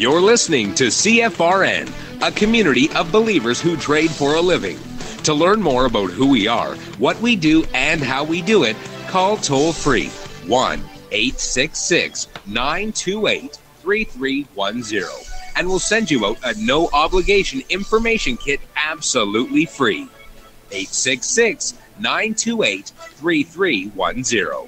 You're listening to CFRN, a community of believers who trade for a living. To learn more about who we are, what we do, and how we do it, call toll-free 1-866-928-3310, and we'll send you out a no-obligation information kit absolutely free. 866-928-3310.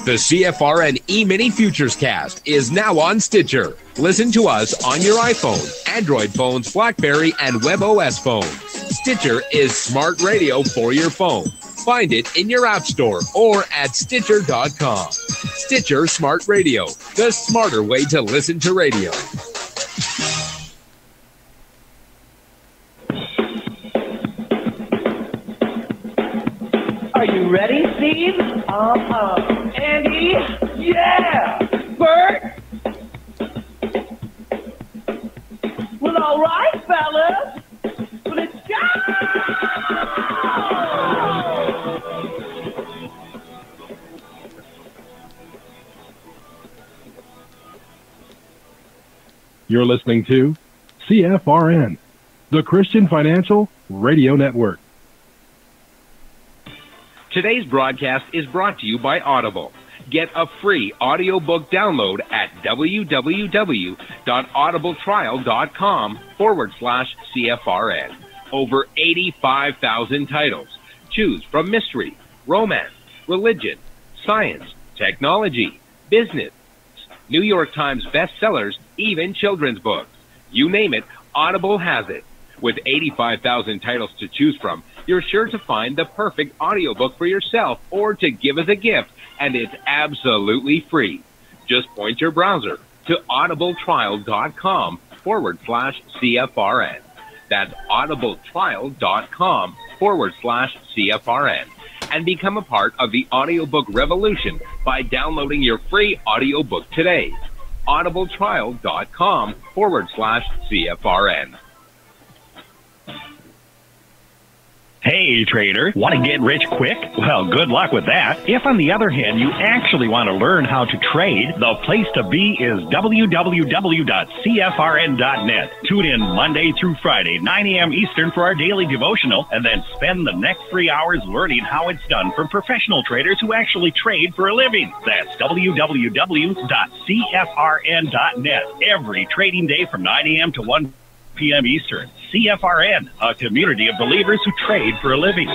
The CFRN Emini Futures Cast is now on Stitcher. Listen to us on your iPhone, Android phones, BlackBerry, and WebOS phones. Stitcher is smart radio for your phone. Find it in your app store or at Stitcher.com. Stitcher Smart Radio, the smarter way to listen to radio. Are you ready, Steve? Andy? Yeah! Bert? Well, all right, fellas. Well, let's go! You're listening to CFRN, the Christian Financial Radio Network. Today's broadcast is brought to you by Audible. Get a free audiobook download at www.audibletrial.com/CFRN. Over 85,000 titles. Choose from mystery, romance, religion, science, technology, business, New York Times bestsellers, even children's books. You name it, Audible has it. With 85,000 titles to choose from, you're sure to find the perfect audiobook for yourself or to give as a gift, and it's absolutely free. Just point your browser to audibletrial.com/CFRN. That's audibletrial.com/CFRN. And become a part of the audiobook revolution by downloading your free audiobook today. audibletrial.com/CFRN. Hey, trader, want to get rich quick? Well, good luck with that. If, on the other hand, you actually want to learn how to trade, the place to be is www.cfrn.net. Tune in Monday through Friday, 9 a.m. Eastern for our daily devotional, and then spend the next 3 hours learning how it's done from professional traders who actually trade for a living. That's www.cfrn.net. Every trading day from 9 a.m. to 1 p.m. Eastern. CFRN, a community of believers who trade for a living.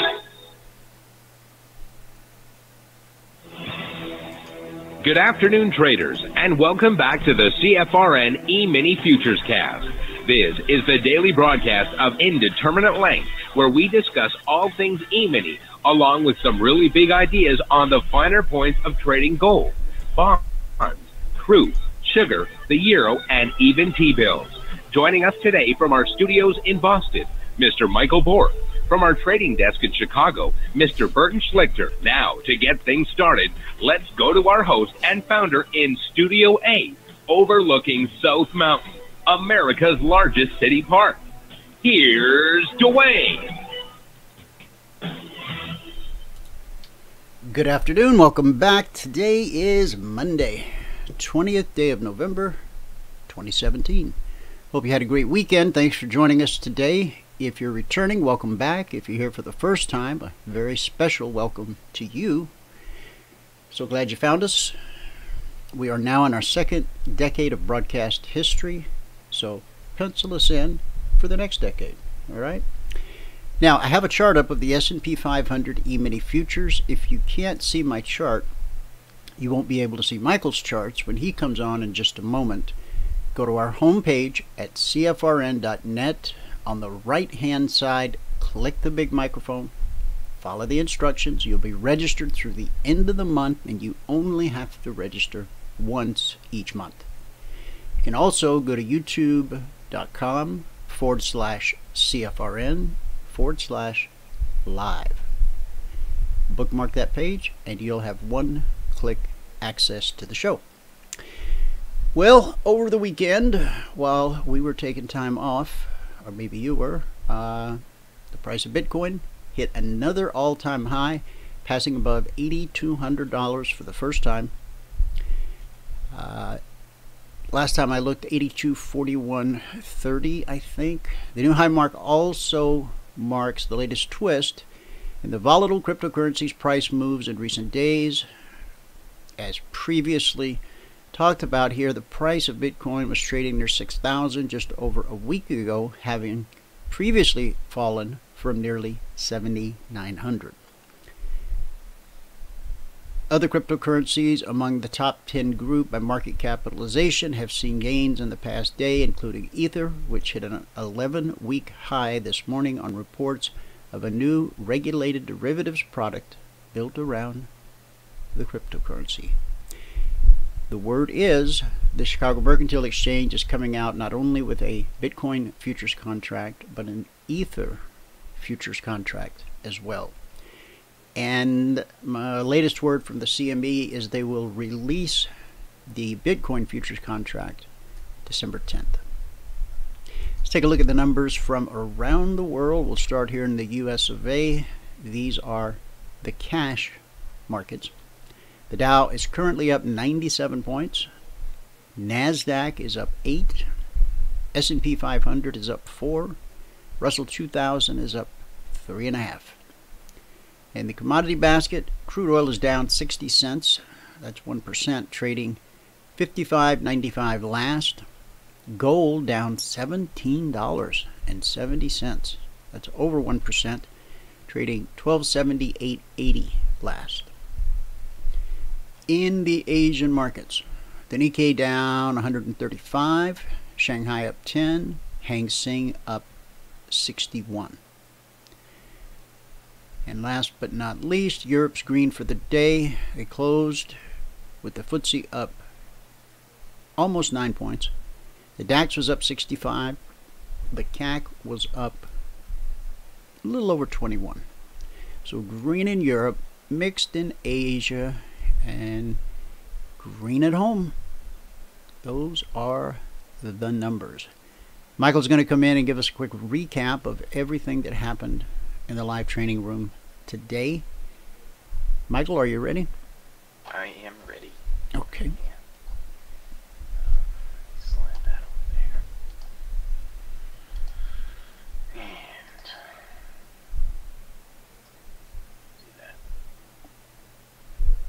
Good afternoon, traders, and welcome back to the CFRN Emini Futures Cast. This is the daily broadcast of Indeterminate Length, where we discuss all things Emini, along with some really big ideas on the finer points of trading gold, bonds, crude, sugar, the euro, and even T-bills. Joining us today from our studios in Boston, Mr. Michael Bork. From our trading desk in Chicago, Mr. Burton Schlichter. Now, to get things started, let's go to our host and founder in Studio A, overlooking South Mountain, America's largest city park. Here's Dwayne. Good afternoon. Welcome back. Today is Monday, 20th day of November, 2017. Hope you had a great weekend. Thanks for joining us today. If you're returning, welcome back. If you're here for the first time, a very special welcome to you. So glad you found us. We are now in our second decade of broadcast history, so pencil us in for the next decade. All right? Now, I have a chart up of the S&P 500 Emini Futures. If you can't see my chart, you won't be able to see Michael's charts when he comes on in just a moment. Go to our homepage at cfrn.net. On the right-hand side, click the big microphone, follow the instructions. You'll be registered through the end of the month, and you only have to register once each month. You can also go to youtube.com/cfrn/live. Bookmark that page, and you'll have one-click access to the show. Well, over the weekend, while we were taking time off, or maybe you were, the price of Bitcoin hit another all-time high, passing above $8,200 for the first time. Last time I looked, 82.4130, I think. The new high mark also marks the latest twist in the volatile cryptocurrencies price moves in recent days. As previously talked about here, the price of Bitcoin was trading near 6,000 just over a week ago, having previously fallen from nearly 7,900. Other cryptocurrencies among the top 10 group by market capitalization have seen gains in the past day, including Ether, which hit an 11-week high this morning on reports of a new regulated derivatives product built around the cryptocurrency. The word is the Chicago Mercantile Exchange is coming out not only with a Bitcoin futures contract, but an Ether futures contract as well. And my latest word from the CME is they will release the Bitcoin futures contract December 10th. Let's take a look at the numbers from around the world. We'll start here in the US of A. These are the cash markets. The Dow is currently up 97 points. NASDAQ is up 8. S&P 500 is up 4. Russell 2000 is up 3.5. In the commodity basket, crude oil is down 60 cents. That's 1%, trading $55.95 last. Gold down $17.70. That's over 1%, trading $1278.80 last. In the Asian markets, the Nikkei down 135, Shanghai up 10, Hang Seng up 61. And last but not least, Europe's green for the day. They closed with the FTSE up almost 9 points. The DAX was up 65. The CAC was up a little over 21. So green in Europe, mixed in Asia, and green at home. Those are the numbers. Michael's going to come in and give us a quick recap of everything that happened in the live training room today. Michael, are you ready? I am ready. Okay. Slide that over there. And do that.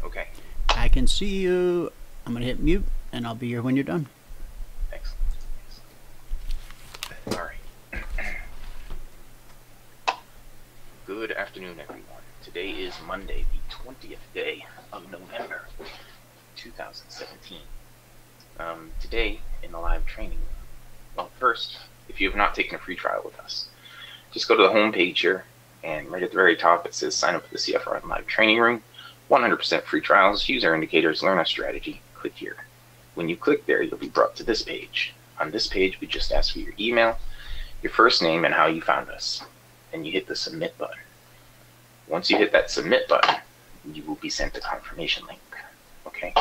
Okay. I can see you. I'm going to hit mute, and I'll be here when you're done. Excellent. All right. Good afternoon, everyone. Today is Monday, the 20th day of November, 2017. Today, in the live training room, well, first, if you have not taken a free trial with us, just go to the home page here, and right at the very top, it says sign up for the CFRN live training room. 100% free trials, use our indicators, learn our strategy. Click here. When you click there, you'll be brought to this page. On this page, we just ask for your email, your first name, and how you found us. And you hit the submit button. Once you hit that submit button, you will be sent a confirmation link. Okay?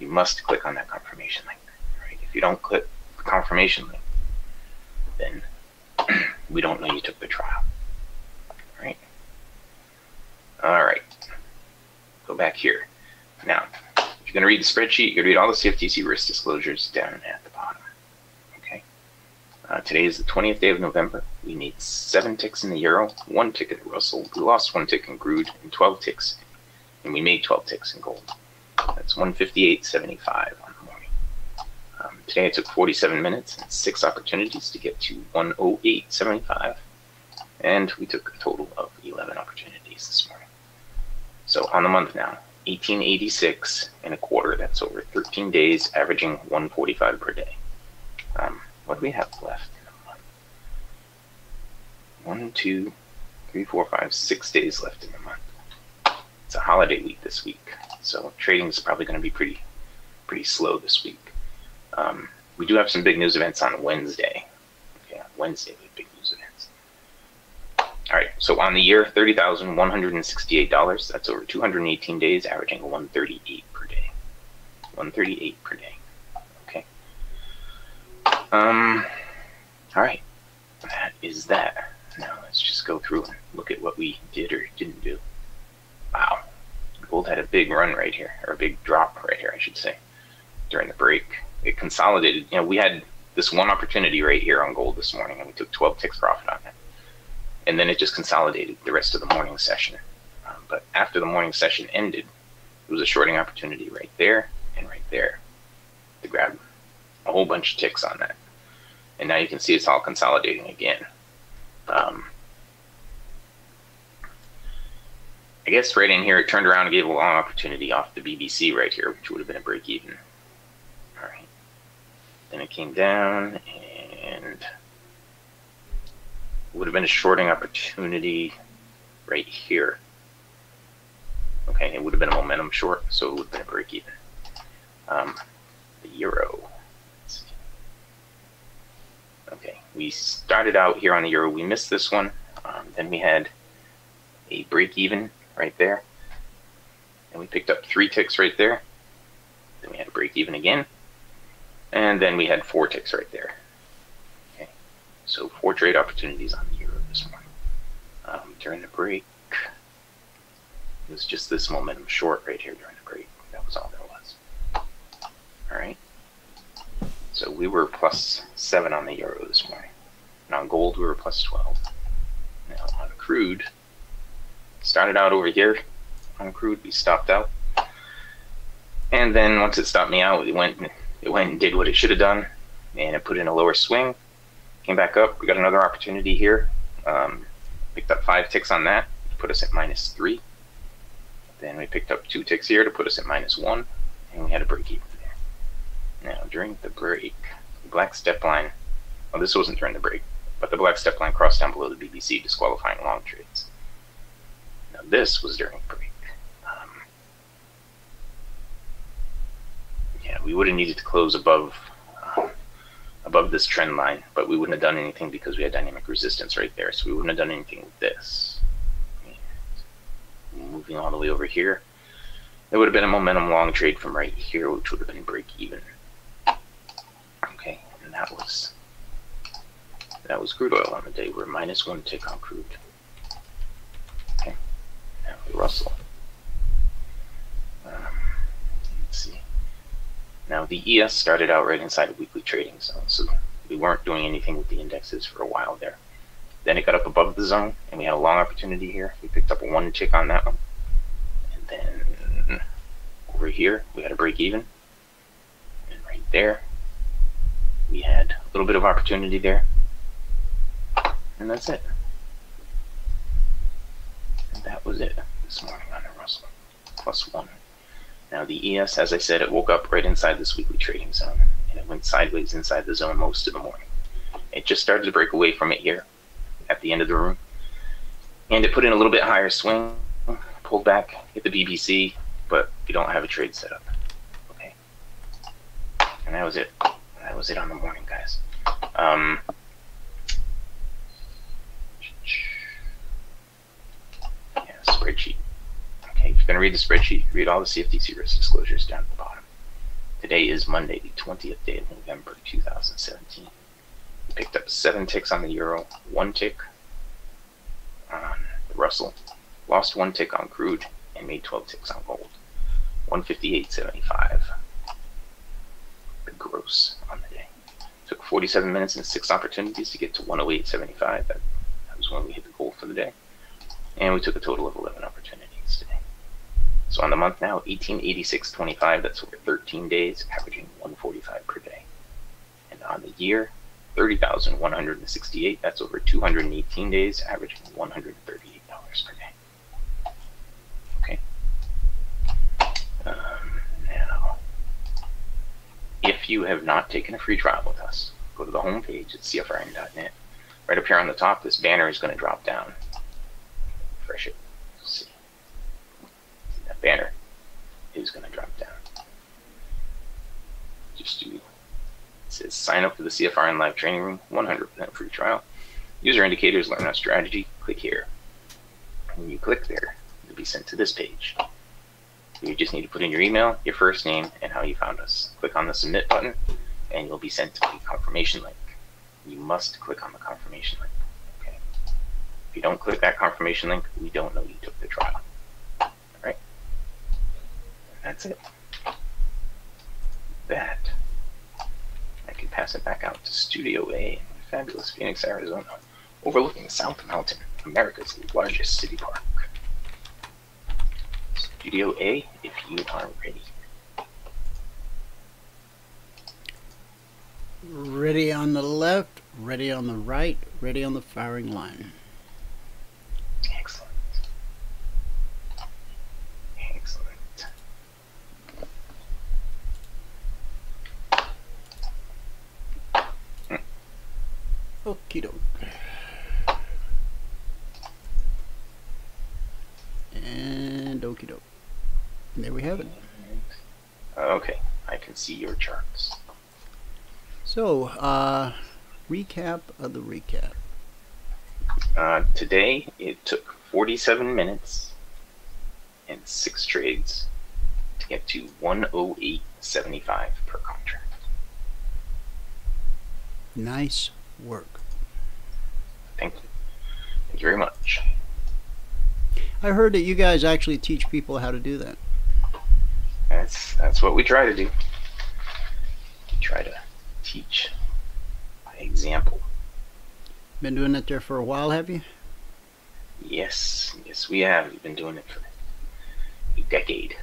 You must click on that confirmation link. Right? If you don't click the confirmation link, then we don't know you took the trial. Right? All right. Go back here. Now, if you're going to read the spreadsheet, you're going to read all the CFTC risk disclosures down at the bottom. Okay? Today is the 20th day of November. We made 7 ticks in the euro, 1 tick in the Russell. We lost 1 tick in crude, and 12 ticks, and we made 12 ticks in gold. That's 158.75 on the morning. Today it took 47 minutes and 6 opportunities to get to 108.75, and we took a total of 11 opportunities this morning. So on the month now, 1886 and a quarter. That's over 13 days, averaging 145 per day. What do we have left in a month? 1, 2, 3, 4, 5, 6 days left in the month. It's a holiday week this week, so trading is probably going to be pretty slow this week. We do have some big news events on Wednesday. Okay, on Wednesday we have big news events. All right, so on the year, $30,168. That's over 218 days, averaging 138 per day. 138 per day. Okay. All right, that is that. Now let's just go through and look at what we did or didn't do. Wow, gold had a big run right here, or a big drop right here, I should say. during the break. It consolidated. You know, we had this one opportunity right here on gold this morning, and we took 12 ticks profit on it. And then it just consolidated the rest of the morning session. But after the morning session ended, it was a shorting opportunity right there and right there to grab a whole bunch of ticks on that. And now you can see it's all consolidating again. I guess right in here, it turned around and gave a long opportunity off the BBC right here, which would have been a break even. All right. Then it came down and would have been a shorting opportunity right here. Okay, it would have been a momentum short, so it would have been a break even. The euro. Let's see. Okay, we started out here on the euro. We missed this one. Then we had a break even right there. And we picked up 3 ticks right there. Then we had a break even again. And then we had 4 ticks right there. Okay, so 4 trade opportunities on the euro this morning. During the break, it was just this momentum short right here during the break. That was all there was. All right. So we were +7 on the euro this morning. And on gold, we were +12. Now on crude, started out over here. On crude, we stopped out. And then once it stopped me out, it went and did what it should have done. And it put in a lower swing. Came back up. We got another opportunity here. Picked up 5 ticks on that. Put us at -3. Then we picked up 2 ticks here to put us at -1. And we had a break even there. Now during the break, the black step line, well, this wasn't during the break, but the black step line crossed down below the BBC, disqualifying long trades. Now this was during the break. Yeah, we would have needed to close above this trend line, but we wouldn't have done anything because we had dynamic resistance right there, so we wouldn't have done anything with this. And moving all the way over here, there would have been a momentum long trade from right here, which would have been break even. Okay, and that was crude oil on the day. We're -1 tick on crude. Okay, now the Russell. Let's see. Now the ES started out right inside of weekly trading zone, so we weren't doing anything with the indexes for a while there. Then it got up above the zone, and we had a long opportunity here. We picked up a 1 tick on that one. And then over here, we had a break even. And right there, we had a little bit of opportunity there. And that's it. And that was it this morning on the Russell. +1. Now the ES, as I said, it woke up right inside this weekly trading zone, and it went sideways inside the zone most of the morning. It just started to break away from it here at the end of the room, and it put in a little bit higher swing, pulled back, hit the BBC, but you don't have a trade set up. Okay, and that was it. That was it on the morning, guys. Yeah, spreadsheet. Okay, if you're going to read the spreadsheet, read all the CFTC risk disclosures down at the bottom. Today is Monday, the 20th day of November, 2017. We picked up 7 ticks on the euro, 1 tick on the Russell, lost 1 tick on crude, and made 12 ticks on gold. 158.75. The gross on the day. Took 47 minutes and 6 opportunities to get to 108.75. That was when we hit the goal for the day. And we took a total of 11 opportunities today. So on the month now, 1886.25, that's over 13 days, averaging 145 per day. And on the year, 30,168, that's over 218 days, averaging $138 per day. Okay. Now, if you have not taken a free trial with us, go to the home page at cfrn.net. Right up here on the top, this banner is going to drop down. Refresh it. See. That banner is going to drop down. Just do. It says sign up for the CFRN live training room, 100% free trial. User indicators, learn our strategy. Click here. When you click there, you'll be sent to this page. You just need to put in your email, your first name, and how you found us. Click on the submit button, and you'll be sent to a confirmation link. You must click on the confirmation link. Okay. If you don't click that confirmation link, we don't know you took the trial. All right. That's it. that, I can pass it back out to Studio A in fabulous Phoenix, Arizona, overlooking South Mountain, America's largest city park. Studio A, if you are ready. Ready on the left, ready on the right, ready on the firing line. Excellent. Excellent. Okie doke. And okie doke. There we have it. Okay, I can see your charts. So, recap of the recap. Today, it took 47 minutes and 6 trades to get to 108.75 per contract. Nice work. Thank you. Thank you very much. I heard that you guys actually teach people how to do that. That's what we try to do. We try to teach by example. Been doing it there for a while, have you? Yes, we have. We've been doing it for a decade.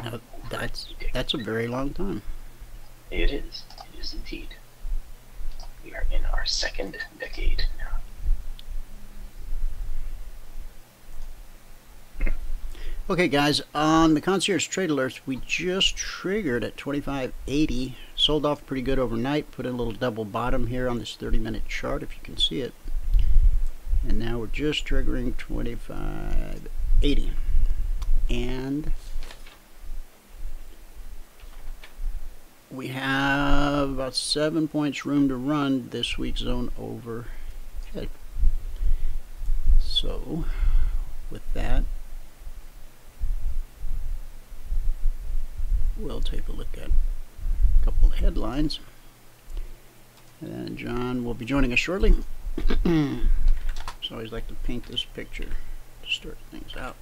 Now, that's a very long time. It is. It is indeed. We are in our second decade now. Okay, guys, on the Concierge Trade Alerts, we just triggered at 25.80. Sold off pretty good overnight. Put in a little double bottom here on this 30-minute chart, if you can see it. And now we're just triggering 25.80. And we have about 7 points room to run this week's zone overhead. So, with that, we'll take a look at a couple of headlines. And John will be joining us shortly. So I always like to paint this picture to start things out.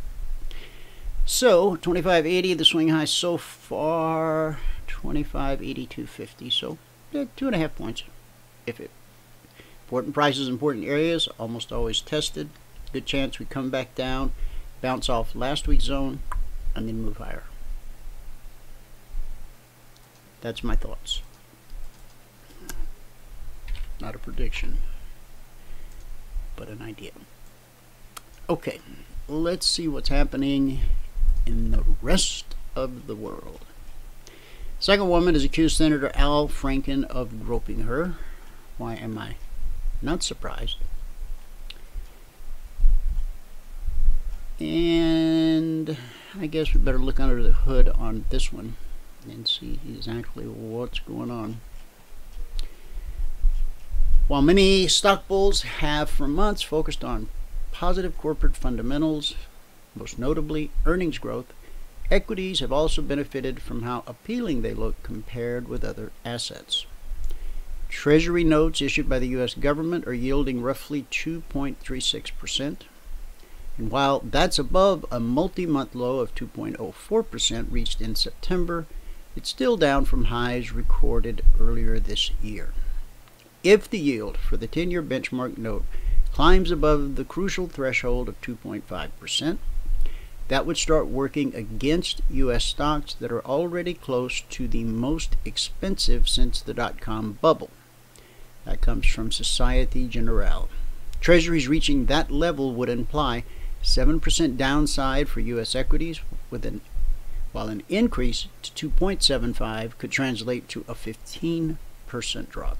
So 25.80, the swing high so far, 25.8250. So 2.5 points. If it important prices, important areas, almost always tested. Good chance we come back down, bounce off last week's zone, and then move higher. That's my thoughts. Not a prediction, but an idea. Okay, let's see what's happening in the rest of the world. Second woman has accused Senator Al Franken of groping her. Why am I not surprised? And I guess we better look under the hood on this one and see exactly what's going on. While many stock bulls have for months focused on positive corporate fundamentals, most notably earnings growth, equities have also benefited from how appealing they look compared with other assets. Treasury notes issued by the U.S. government are yielding roughly 2.36%. And while that's above a multi-month low of 2.04% reached in September, it's still down from highs recorded earlier this year. If the yield for the 10-year benchmark note climbs above the crucial threshold of 2.5%, that would start working against U.S. stocks that are already close to the most expensive since the dot-com bubble. That comes from Societe Generale. Treasuries reaching that level would imply 7% downside for U.S. equities, while an increase to 2.75 could translate to a 15% drop.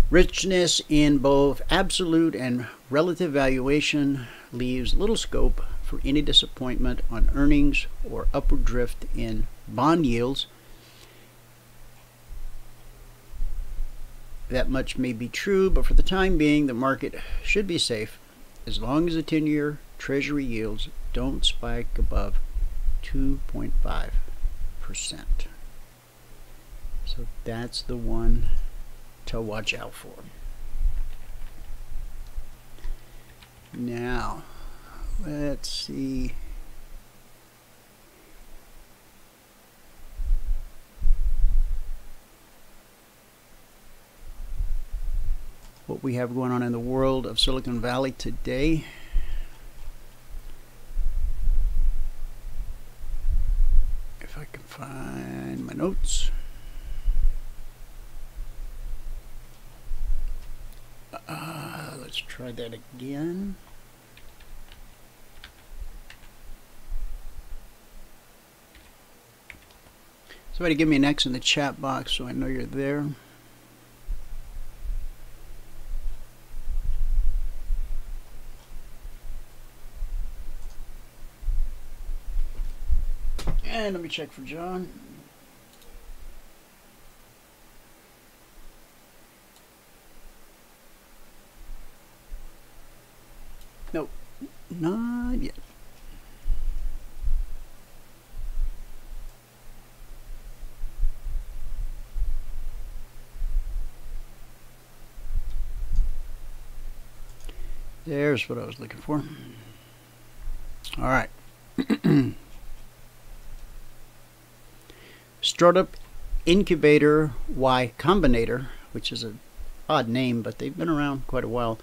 Richness in both absolute and relative valuation leaves little scope for any disappointment on earnings or upward drift in bond yields. That much may be true, but for the time being, the market should be safe as long as the 10-year Treasury yields don't spike above 2.5%. So that's the one to watch out for. Now, let's see. what we have going on in the world of Silicon Valley today. If I can find my notes. Let's try that again. Somebody give me an X in the chat box so I know you're there. And let me check for John. Nope, not yet. There's what I was looking for. All right. Startup Incubator Y Combinator, which is an odd name, but they've been around quite a while,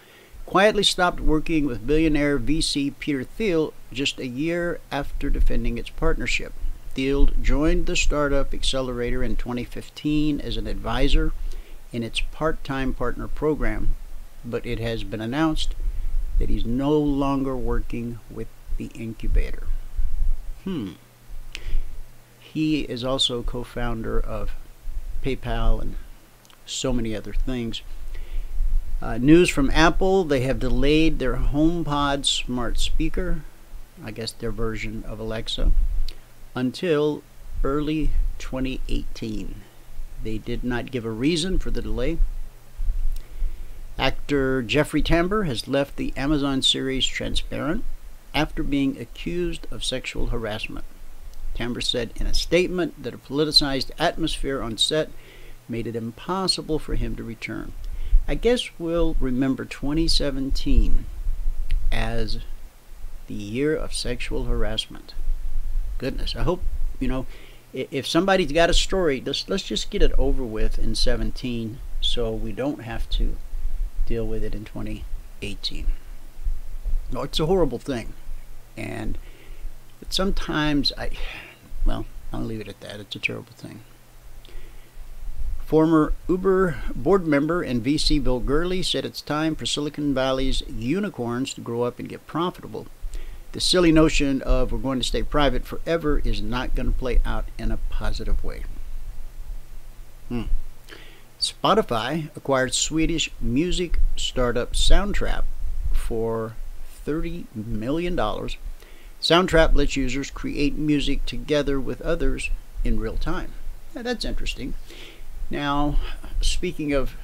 quietly stopped working with billionaire VC Peter Thiel just a year after defending its partnership. Thiel joined the Startup Accelerator in 2015 as an advisor in its part-time partner program, but it has been announced that he's no longer working with the incubator. He is also co-founder of PayPal and so many other things. News from Apple: they have delayed their HomePod smart speaker, I guess their version of Alexa, until early 2018. They did not give a reason for the delay. Actor Jeffrey Tambor has left the Amazon series Transparent after being accused of sexual harassment. Tambor said in a statement that a politicized atmosphere on set made it impossible for him to return. I guess we'll remember 2017 as the year of sexual harassment. Goodness, I hope, if somebody's got a story, let's just get it over with in 17 so we don't have to deal with it in 2018. No, it's a horrible thing. But sometimes I'll leave it at that. It's a terrible thing. Former Uber board member and VC Bill Gurley said it's time for Silicon Valley's unicorns to grow up and get profitable. The silly notion of we're going to stay private forever is not going to play out in a positive way. Spotify acquired Swedish music startup Soundtrap for $30 million. Soundtrap lets users create music together with others in real time. Now, that's interesting. Now, speaking of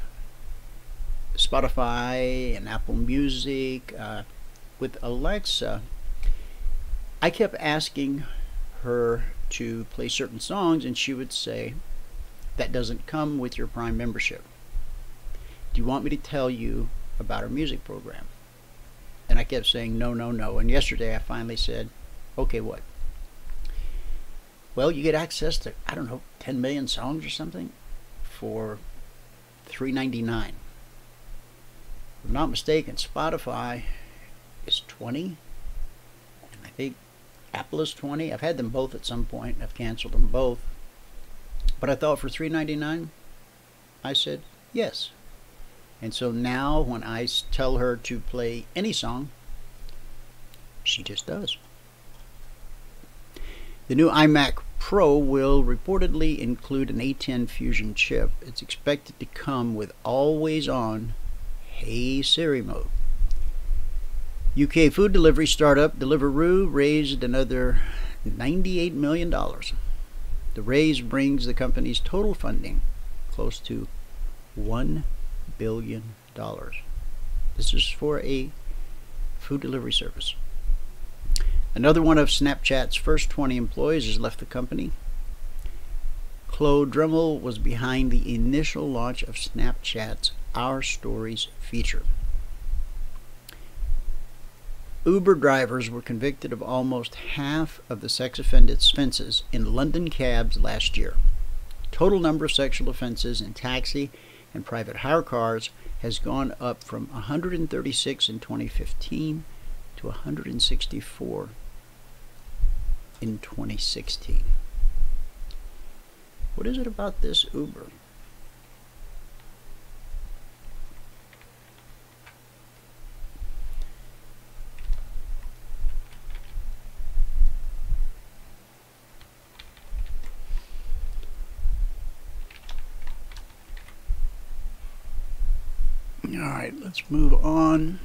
Spotify and Apple Music, with Alexa, I kept asking her to play certain songs, and she would say, that doesn't come with your Prime membership. Do you want me to tell you about our music program? And I kept saying no, no, no. And yesterday I finally said, okay, what? Well, you get access to, 10 million songs or something for $3.99. If I'm not mistaken, Spotify is $20. And I think Apple is $20. I've had them both at some point. I've canceled them both. But I thought for $3.99, I said yes. And so now when I tell her to play any song, she just does. The new iMac Pro will reportedly include an A10 Fusion chip. It's expected to come with always-on Hey Siri mode. UK food delivery startup Deliveroo raised another $98 million. The raise brings the company's total funding close to $1 billion. This is for a food delivery service. Another one of Snapchat's first 20 employees has left the company. Claude Dremel was behind the initial launch of Snapchat's Our Stories feature. Uber drivers were convicted of almost half of the sex offenses in London cabs last year. Total number of sexual offenses in taxi and private hire cars has gone up from 136 in 2015 to 164 in 2016. What is it about this Uber? Alright, let's move on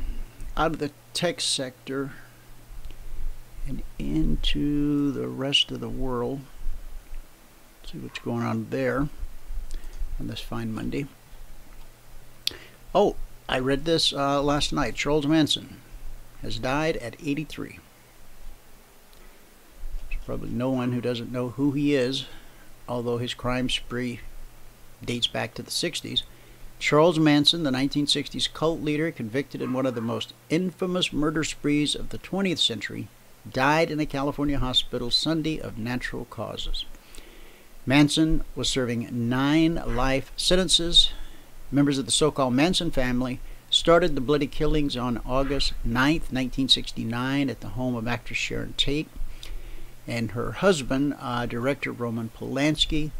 out of the tech sector and into the rest of the world. See what's going on there on this fine Monday. Oh, I read this last night. Charles Manson has died at 83. There's probably no one who doesn't know who he is, although his crime spree dates back to the 60s. Charles Manson, the 1960s cult leader convicted in one of the most infamous murder sprees of the 20th century, died in a California hospital Sunday of natural causes. Manson was serving 9 life sentences. Members of the so-called Manson family started the bloody killings on August 9th, 1969 at the home of actress Sharon Tate and her husband, director Roman Polanski,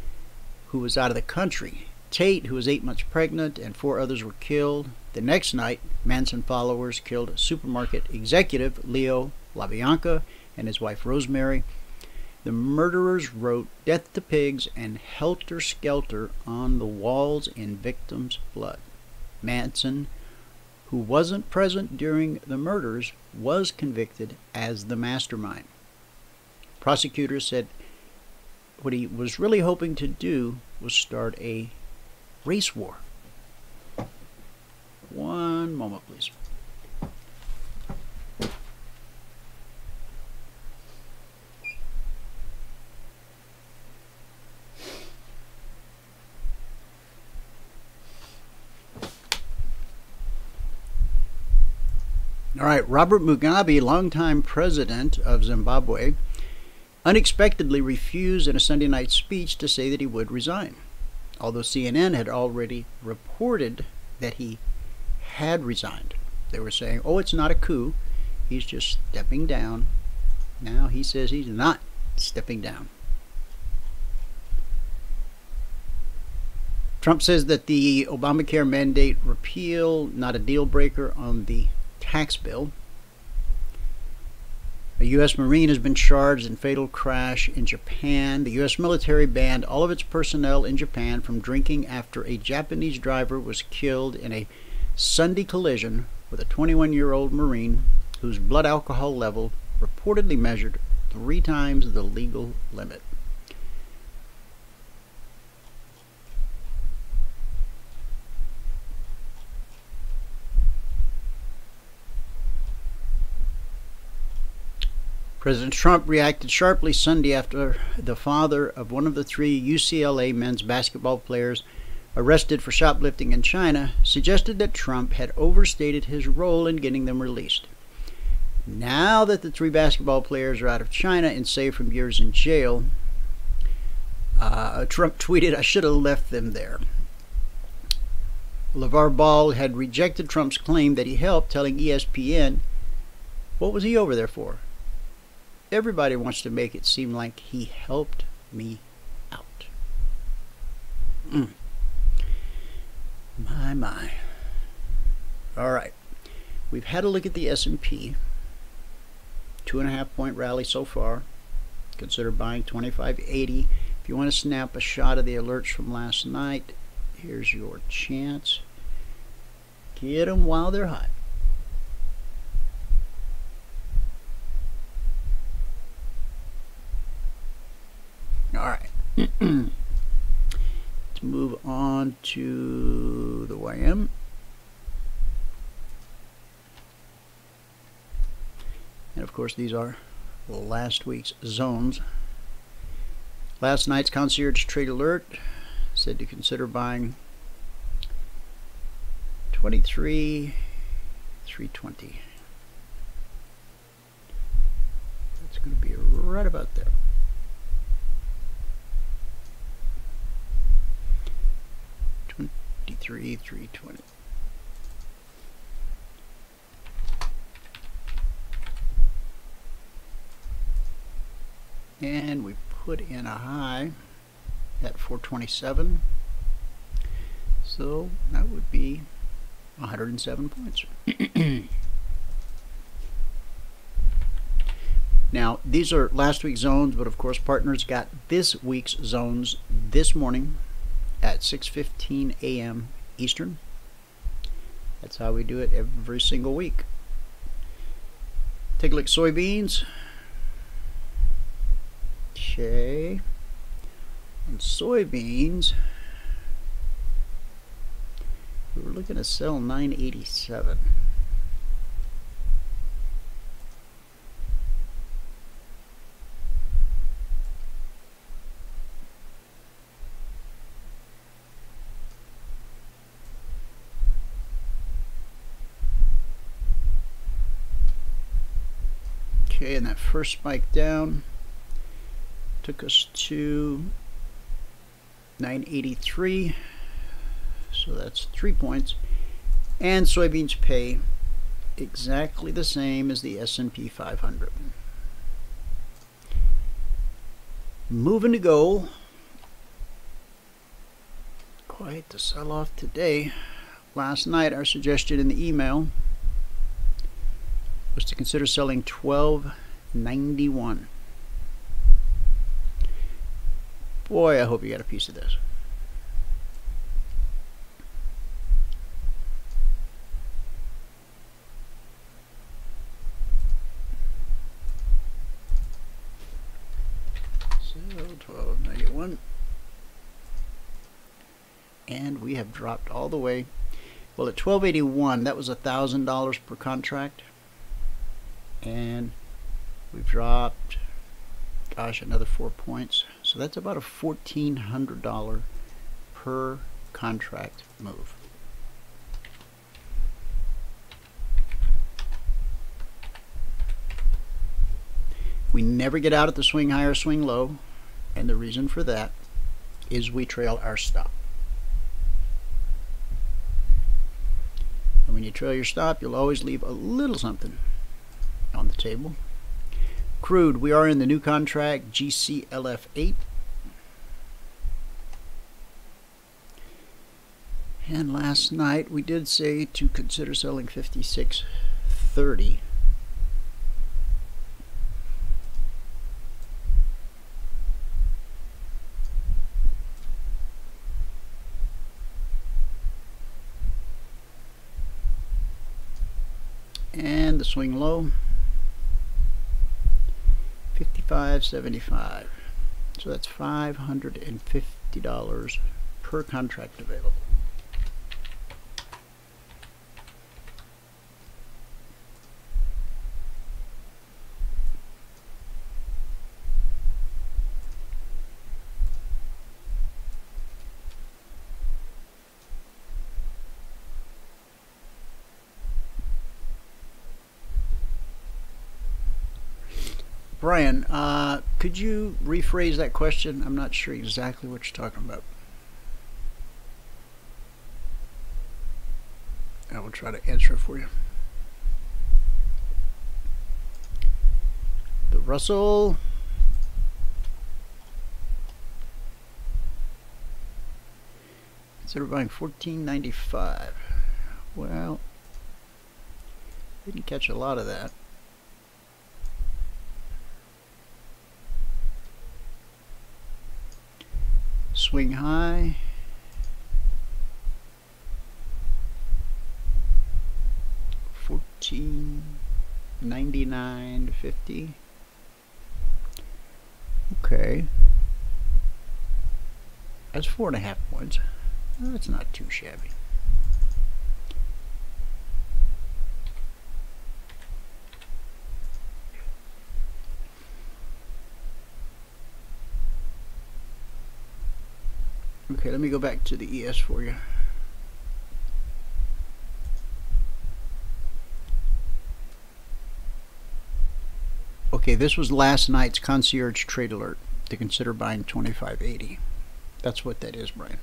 who was out of the country. Tate, who was 8 months pregnant, and 4 others were killed. The next night, Manson followers killed a supermarket executive, Leo LaBianca, and his wife Rosemary. The murderers wrote "Death to Pigs" and "Helter Skelter" on the walls in victims' blood. Manson, who wasn't present during the murders, was convicted as the mastermind. Prosecutors said what he was really hoping to do was start a race war. One moment, please. All right, Robert Mugabe, longtime president of Zimbabwe, unexpectedly refused in a Sunday night speech to say that he would resign. Although CNN had already reported that he had resigned. They were saying, oh, it's not a coup, he's just stepping down. Now he says he's not stepping down. Trump says that the Obamacare mandate repeal, not a deal breaker on the tax bill. A U.S. Marine has been charged in fatal crash in Japan. The U.S. military banned all of its personnel in Japan from drinking after a Japanese driver was killed in a Sunday collision with a 21-year-old Marine whose blood alcohol level reportedly measured 3 times the legal limit. President Trump reacted sharply Sunday after the father of one of the 3 UCLA men's basketball players arrested for shoplifting in China suggested that Trump had overstated his role in getting them released. Now that the 3 basketball players are out of China and safe from years in jail, Trump tweeted, "I should have left them there." LeVar Ball had rejected Trump's claim that he helped, telling ESPN, "What was he over there for? Everybody wants to make it seem like he helped me out." My. All right. We've had a look at the S&P. 2.5-point rally so far. Consider buying 25.80. If you want to snap a shot of the alerts from last night, here's your chance. Get them while they're hot. All right. Let's move on to the YM. And of course, these are last week's zones. Last night's Concierge Trade Alert said to consider buying 23,320. That's going to be right about there. 23,320. and we put in a high at 427, so that would be 107 points. Now these are last week's zones, but of course partners got this week's zones this morning at 6:15 a.m. Eastern. That's how we do it every single week. Take a look at soybeans. Okay. On soybeans, we were looking to sell 987. Okay, and that first spike down took us to 983, so that's 3 points, and soybeans pay exactly the same as the S&P 500. Moving to gold, quite the sell-off today. Last night our suggestion in the email was to consider selling 1291. Boy, I hope you got a piece of this. So 1291, and we have dropped all the way. Well, at 1281, that was $1,000 per contract. And we've dropped, gosh, another 4 points. So that's about a $1,400 per contract move. We never get out at the swing high or swing low, and the reason for that is we trail our stop. And when you trail your stop, you'll always leave a little something on the table. Crude, we are in the new contract GCLF8, and last night we did say to consider selling 56.30. And the swing low, 55.75. So that's $550 per contract available. Brian, could you rephrase that question? I'm not sure exactly what you're talking about. I will try to answer it for you. The Russell consider buying $14.95. Well, didn't catch a lot of that. Swing high, $14.99.50. Okay, that's 4.5 points. That's not too shabby. Okay, let me go back to the ES for you. Okay, this was last night's Concierge Trade Alert to consider buying 25.80. That's what that is, Brian.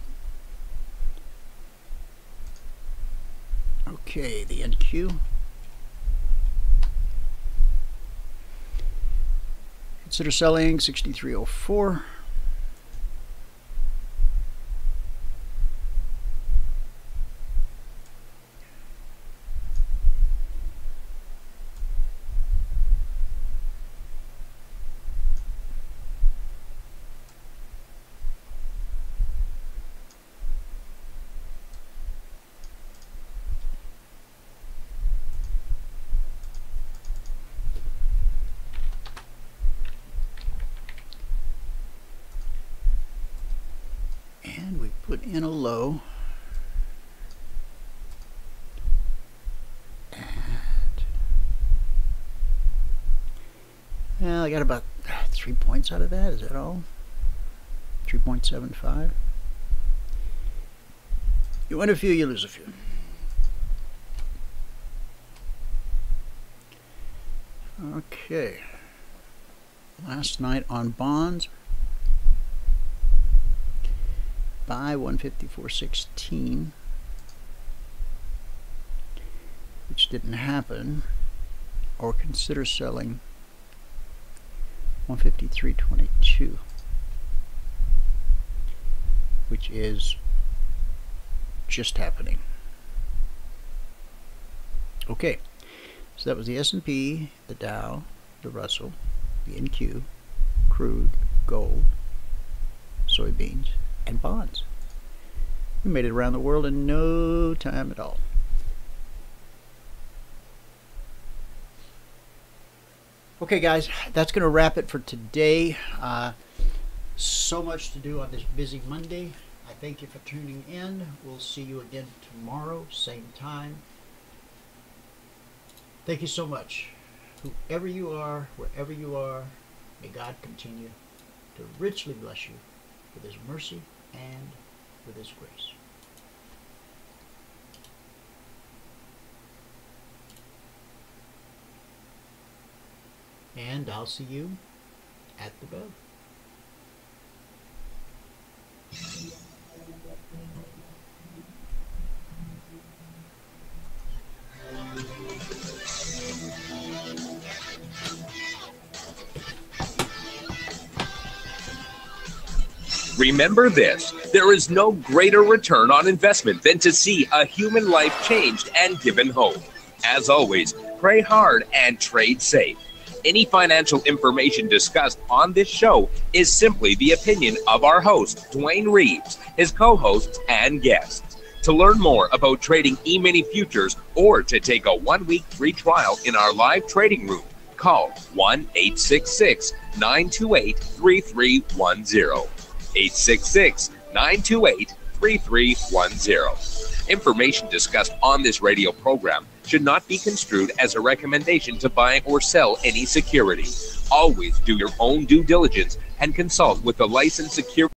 Okay, the NQ. Consider selling 6304. And we put in a low. Well, I got about 3 points out of that. Is that all? 3.75. You win a few, you lose a few. Okay. Last night on bonds. Buy 154.16, which didn't happen, or consider selling 153.22, which is just happening. Okay, so that was the S&P, the Dow, the Russell, the NQ, crude, gold, soybeans, and bonds. We made it around the world in no time at all. Okay guys, that's going to wrap it for today. So much to do on this busy Monday. I thank you for tuning in. We'll see you again tomorrow, same time. Thank you so much. Whoever you are, wherever you are, may God continue to richly bless you with His mercy and with His grace. And I'll see you at the bell. Remember this, there is no greater return on investment than to see a human life changed and given hope. As always, pray hard and trade safe. Any financial information discussed on this show is simply the opinion of our host, Dwayne Reeves, his co-hosts, and guests. To learn more about trading Emini Futures or to take a 1-week free trial in our live trading room, call 1-866-928-3310. 866-928-3310. Information discussed on this radio program should not be construed as a recommendation to buy or sell any security. Always do your own due diligence and consult with a licensed security